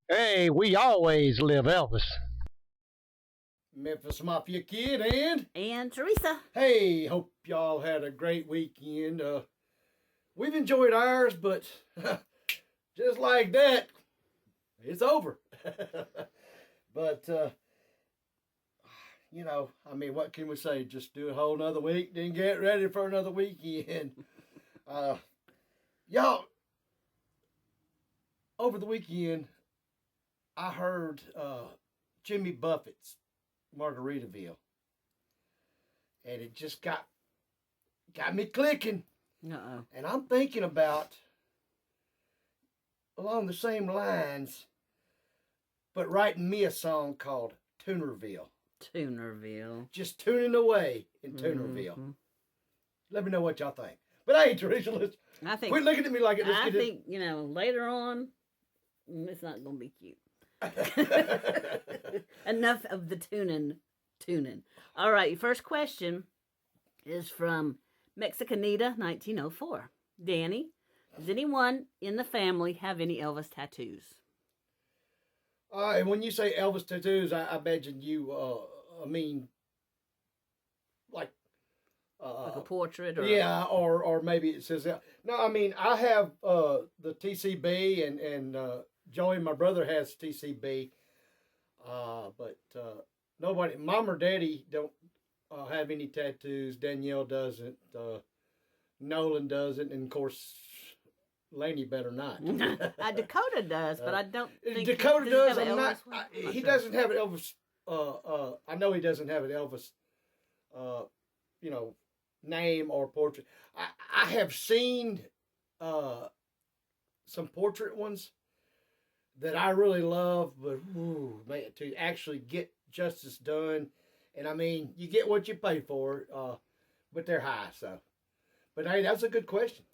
Hey, we always live Elvis. Memphis Mafia Kid, and Teresa. hey, hope y'all had a great weekend. We've enjoyed ours, but just like that, it's over. but I mean, what can we say? Just do a whole another week, then get ready for another weekend. uh, y'all, over the weekend, I heard Jimmy Buffett's Margaritaville, and it just got me clicking. Uh-oh. And I'm thinking about along the same lines, but writing me a song called Tunerville. Tunerville. Just tuning away in Tunerville. Mm-hmm. Let me know what y'all think. But hey, Teresa, quit looking at me like it. I think, later on, it's not going to be cute. Enough of the tuning. All right, your first question is from Mexicanita 1904. Danny, does anyone in the family have any Elvis tattoos? And when you say Elvis tattoos, I imagine you, like, like a portrait, or maybe it says no. I mean, I have the TCB, and Joey, my brother, has TCB, but nobody, mom or daddy, don't have any tattoos. Danielle doesn't. Nolan doesn't, and of course, Laney better not. Dakota does, but I don't think Dakota does. I'm not. He doesn't have an Elvis. I know he doesn't have an Elvis. You know, name or portrait. I have seen some portrait ones that I really love, but man, to actually get justice done, and I mean, you get what you pay for, but they're high. So, but hey, that's a good question.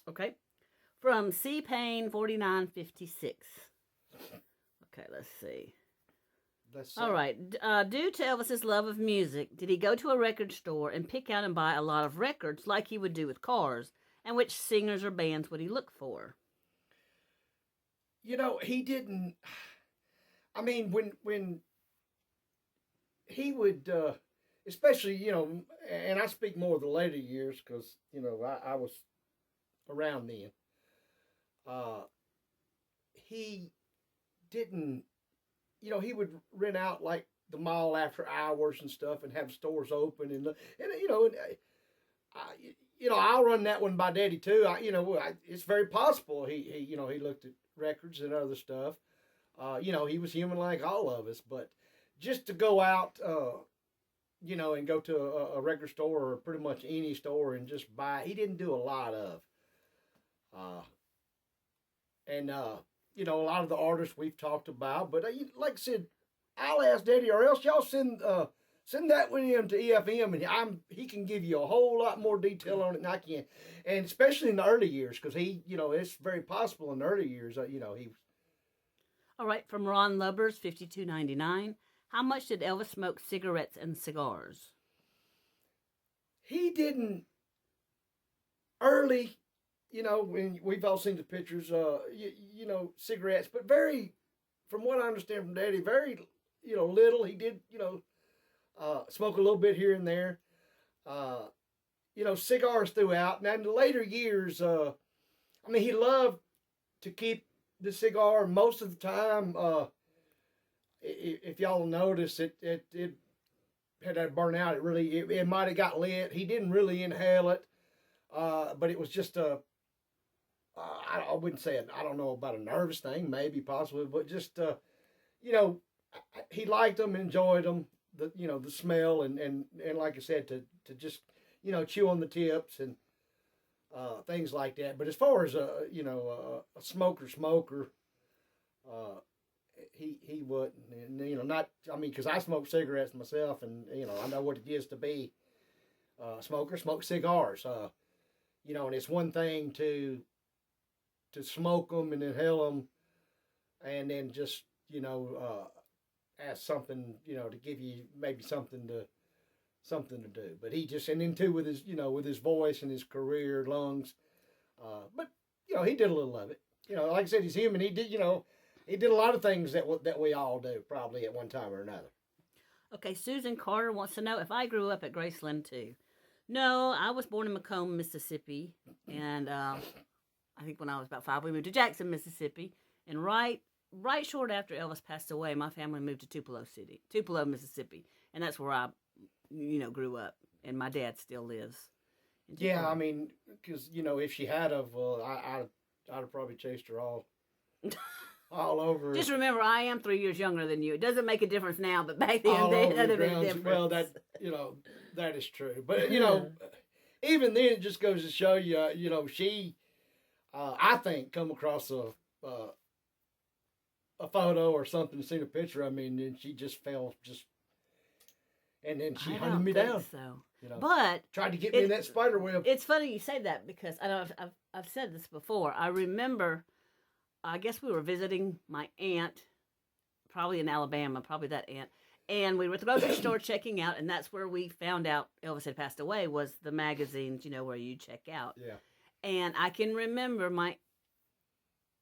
Okay. From C Payne 4956. Okay, let's see. All right. Due to Elvis's love of music, did he go to a record store and pick out and buy a lot of records like he would do with cars? And which singers or bands would he look for? He didn't. I mean, when he would, especially, and I speak more of the later years because, I was around then. He didn't, he would rent out like the mall after hours and stuff and have stores open I'll run that one by Daddy too. It's very possible he looked at records and other stuff. He was human like all of us, but just to go out, and go to a record store or pretty much any store and just buy, he didn't do a lot of. A lot of the artists we've talked about, but like I said, I'll ask Daddy, or else y'all send that one in to EFM, and he can give you a whole lot more detail on it than I can, and especially in the early years, because it's very possible in the early years, he. All right, from Ron Lubbers, 52.99. How much did Elvis smoke cigarettes and cigars? He didn't early. When we've all seen the pictures, cigarettes, but very, from what I understand from Daddy, very, little. He did, smoke a little bit here and there. Cigars throughout. Now in the later years, he loved to keep the cigar most of the time. If y'all notice, it had that burn out. It might have got lit. He didn't really inhale it, but it was just I wouldn't say I don't know about a nervous thing, maybe possibly, but just he liked them, enjoyed them, the smell, and like I said, to just chew on the tips and things like that. But as far as a smoker, he wouldn't, and not. I mean, because I smoke cigarettes myself, and I know what it is to be a smoker. Smoke cigars, and it's one thing to smoke them and inhale them, and then just ask something to give you maybe something to do. But he just, and then too with his voice and his career lungs, but he did a little of it. Like I said, he's human. He did he did a lot of things that we all do probably at one time or another. Okay, Susan Carter wants to know if I grew up at Graceland too. No, I was born in Macomb, Mississippi, and I think when I was about 5, we moved to Jackson, Mississippi, and right short after Elvis passed away, my family moved to Tupelo, Mississippi, and that's where I, grew up, and my dad still lives. Yeah, I mean, because if she had of, I'd have probably chased her all over. Just remember, I am 3 years younger than you. It doesn't make a difference now, but back then it had a big difference. Well, that is true. But even then, it just goes to show you, she, I think, come across a photo or something, seen a picture of me, and then she just fell, and then she hunted me down. So. But tried to get me in that spider web. It's funny you say that because I know I've said this before. I remember, I guess we were visiting my aunt, probably in Alabama, probably that aunt, and we were at the grocery store checking out, and that's where we found out Elvis had passed away. Was the magazines, where you check out. Yeah. And I can remember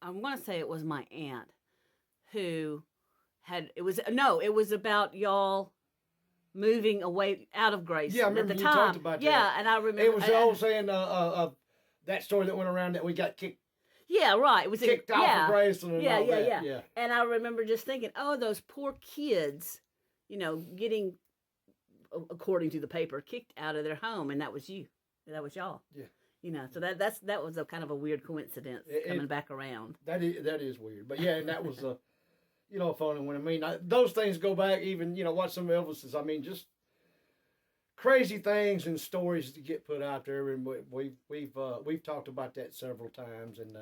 I'm going to say it was my aunt who it was about y'all moving away out of Graceland. Yeah, I remember at the you time. talked about that. Yeah, and I remember it was all saying that story that went around that we got kicked. Yeah, right. It was kicked off of Graceland. And all that. Yeah. And I remember just thinking, oh, those poor kids, getting, according to the paper, kicked out of their home, and that was you. That was y'all. Yeah. So that was a kind of a weird coincidence coming back around. That is weird, but yeah, and that was a funny one. I mean, those things go back even watch some Elvis's. I mean, just crazy things and stories to get put out there, and we've talked about that several times, and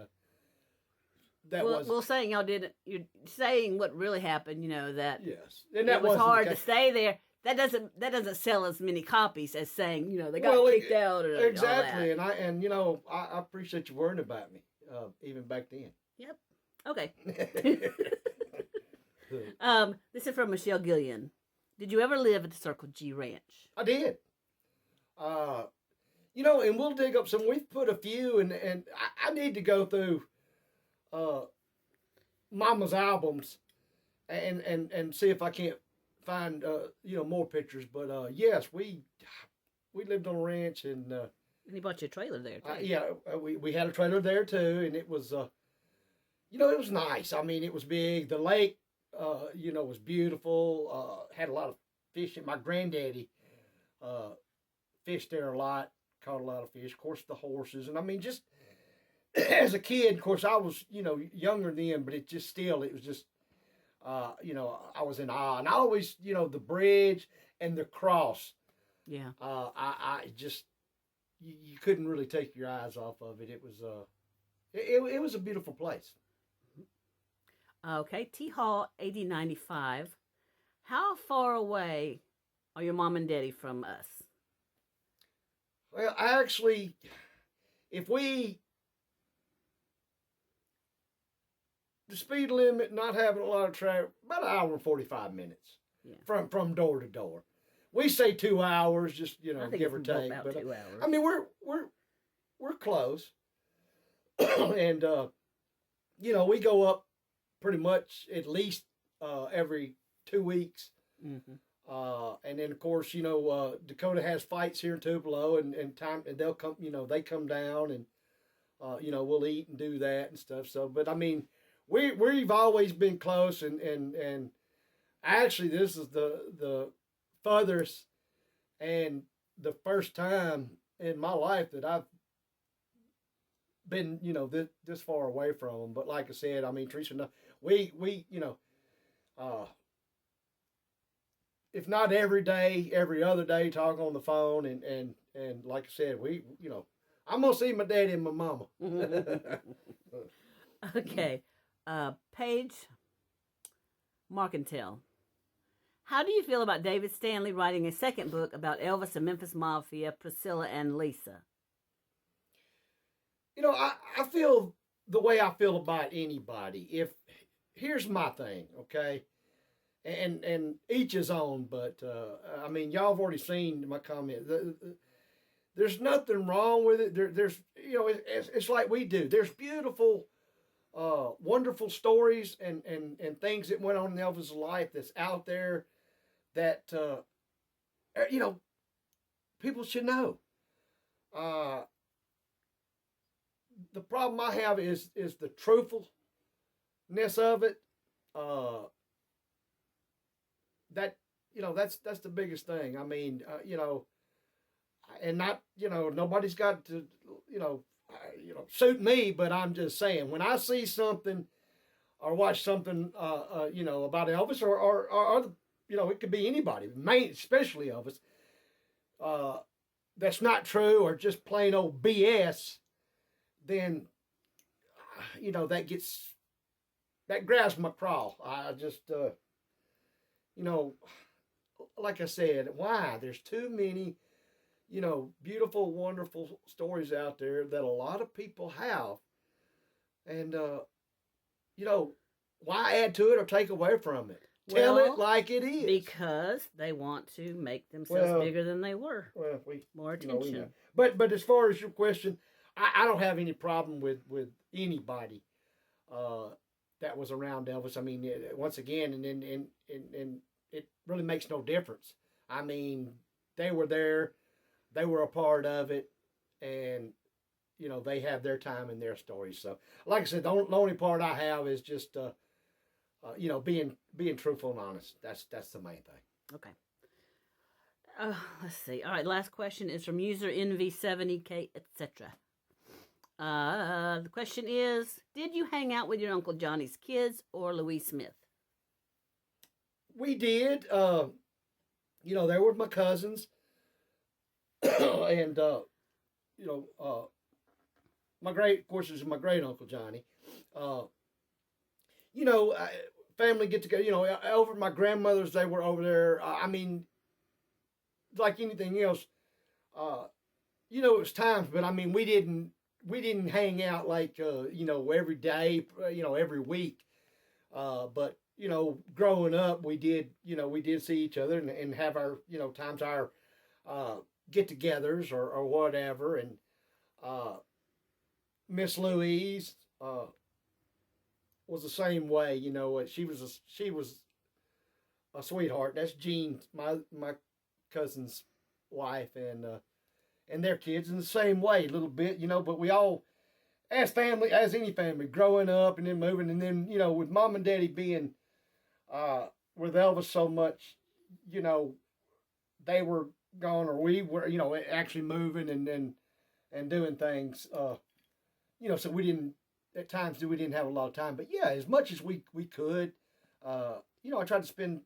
saying y'all didn't. You're saying what really happened. That yes, and that was hard to stay there. That doesn't sell as many copies as saying they got kicked out or exactly. All that. And I appreciate you worrying about me even back then. Yep. Okay. This is from Michelle Gillian. Did you ever live at the Circle G Ranch? I did. And we'll dig up some. We've put a few, and I need to go through Mama's albums and see if I can't find more pictures. But yes, we lived on a ranch, and you bought your trailer there too. Yeah, we had a trailer there too, and it was it was nice. I mean, it was big. The lake was beautiful. Had a lot of fishing. My granddaddy fished there a lot, caught a lot of fish. Of course, the horses, and I mean, just as a kid, of course, I was younger then, but it was just I was in awe, and I always the bridge and the cross. Yeah. I just you couldn't really take your eyes off of it. It was it was a beautiful place. Okay, T Hall 8095. How far away are your mom and daddy from us? Well, actually, if the speed limit, not having a lot of traffic, about an hour and 45 minutes from door to door. We say 2 hours, just give or take. About 2 hours. I mean, we're close, and we go up pretty much at least every 2 weeks. Mm-hmm. And then of course, Dakota has fights here in Tupelo, and they'll come, they come down, and we'll eat and do that and stuff. So, but I mean, we've always been close, and actually this is the furthest and the first time in my life that I've been, this far away from them. But like I said, I mean, Teresa, we if not every day, every other day, talk on the phone, and like I said, I'm gonna see my daddy and my mama. Okay, Paige Marcantel. How do you feel about David Stanley writing a second book about Elvis and Memphis Mafia, Priscilla and Lisa? I feel the way I feel about anybody. Here's my thing, okay? And each his own, but I mean, y'all have already seen my comment. There's nothing wrong with it. There's it's like we do. There's beautiful wonderful stories and things that went on in Elvis' life that's out there that, people should know. The problem I have is the truthfulness of it. That's the biggest thing. I mean, and not, nobody's got to, suit me, but I'm just saying, when I see something or watch something, about Elvis or the, it could be anybody, especially Elvis, that's not true or just plain old BS, then, that grabs my craw. I just, like I said, why? There's too many, beautiful, wonderful stories out there that a lot of people have. And, why add to it or take away from it? Tell it like it is. Because they want to make themselves bigger than they were. Well, more attention. But as far as your question, I don't have any problem with anybody that was around Elvis. I mean, once again, and it really makes no difference. I mean, they were there, they were a part of it, and they have their time and their stories. So, like I said, the only part I have is just being truthful and honest. That's the main thing. Okay. Let's see. All right, last question is from user NV70K, etc. The question is, did you hang out with your Uncle Johnny's kids or Louise Smith? We did. They were my cousins. And, of course, it was my great Uncle Johnny. Family get together, over at my grandmother's, they were over there. I mean, like anything else, it was times, but I mean, we didn't hang out like, every day, every week. But, growing up, we did see each other and have our, times our, get-togethers or whatever. And, Miss Louise, was the same way, she was a sweetheart. That's Jean, my cousin's wife, and their kids in the same way, a little bit, but we all, as any family, growing up and then moving, and then, with Mom and Daddy being, with Elvis so much, they were gone, or we were, actually moving and doing things, so we didn't, at times we didn't have a lot of time, but yeah, as much as we could, I tried to spend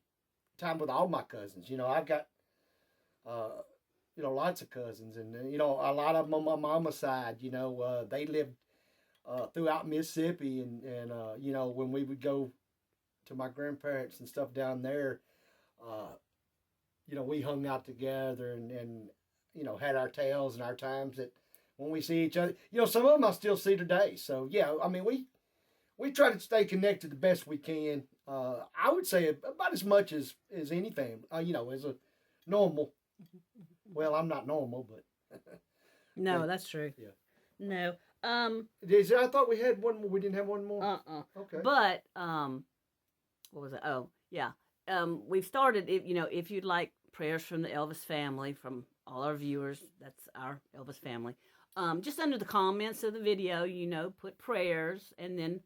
time with all my cousins. I've got, lots of cousins, and, a lot of them on my mama's side, they lived, throughout Mississippi, and when we would go to my grandparents and stuff down there, we hung out together and had our tales and our times that when we see each other, some of them I still see today. So yeah, I mean, we try to stay connected the best we can. I would say about as much as any family, as a normal. Well, I'm not normal, but. No, that's true. Yeah. No. I thought we had one more. We didn't have one more. Okay. But what was it? Oh, yeah. We've started. If you'd like prayers from the Elvis family, from all our viewers, that's our Elvis family. Just under the comments of the video, put prayers, and then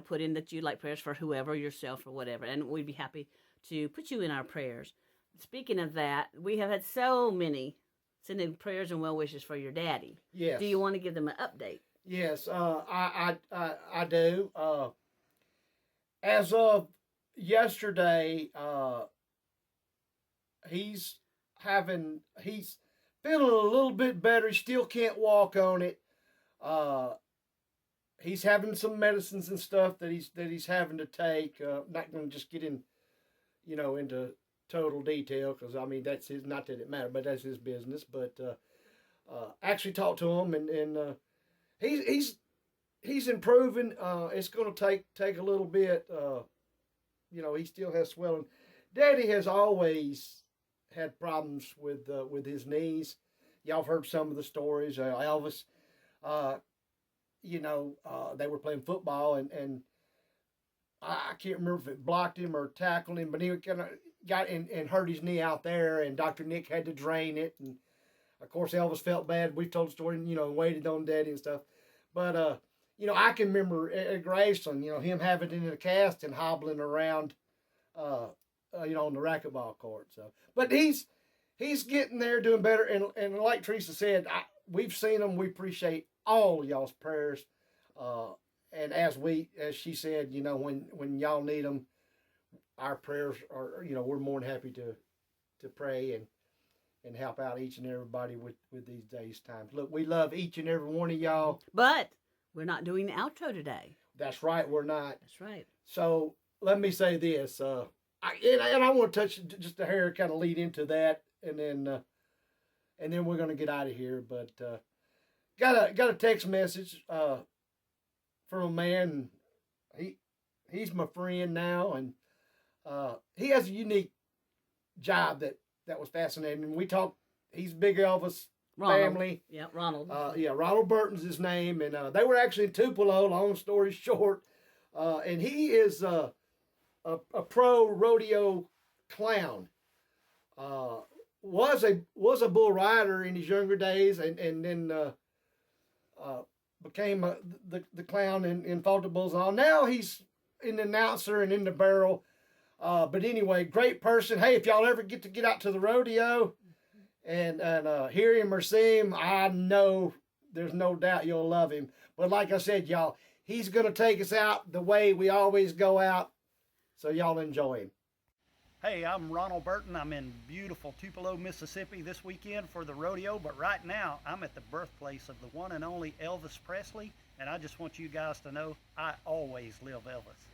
put in that you'd like prayers for whoever, yourself or whatever, and we'd be happy to put you in our prayers. Speaking of that, we have had so many sending prayers and well wishes for your daddy. Yes. Do you want to give them an update? Yes, I do. As of yesterday, he's feeling a little bit better. He still can't walk on it. He's having some medicines and stuff that he's having to take. Not going to just get into total detail, because I mean that's his. Not that it matters, but that's his business. But actually talked to him, and he's improving. It's going to take a little bit. He still has swelling. Daddy has always had problems with his knees. Y'all have heard some of the stories. Elvis, they were playing football, and I can't remember if it blocked him or tackled him, but he kind of got and hurt his knee out there, and Dr. Nick had to drain it, and of course Elvis felt bad. We've told the story, waited on Daddy and stuff, but I can remember at Graceland, him having it in a cast and hobbling around, on the racquetball court. So, but he's getting there, doing better, and like Teresa said, we've seen him. We appreciate all of y'all's prayers. And as she said, when y'all need them, our prayers are, we're more than happy to pray and help out each and everybody with these days' times. Look, we love each and every one of y'all. But we're not doing the outro today. That's right, we're not. That's right. So let me say this, I want to touch just a hair, kind of lead into that, and then we're going to get out of here. But got a text message from a man. He's my friend now, and he has a unique job that was fascinating. We talked. He's Big Elvis family. Yeah, Ronald. Ronald Burton's his name, and they were actually in Tupelo. Long story short, and he is a pro rodeo clown. Was a bull rider in his younger days, and then became the clown and fought the bulls on. Now he's an announcer and in the barrel. But anyway, great person. Hey, if y'all ever get out to the rodeo and hear him or see him, I know there's no doubt you'll love him. But like I said, y'all, he's going to take us out the way we always go out. So y'all enjoy him. Hey, I'm Ronald Burton. I'm in beautiful Tupelo, Mississippi this weekend for the rodeo, but right now I'm at the birthplace of the one and only Elvis Presley, and I just want you guys to know I always live Elvis.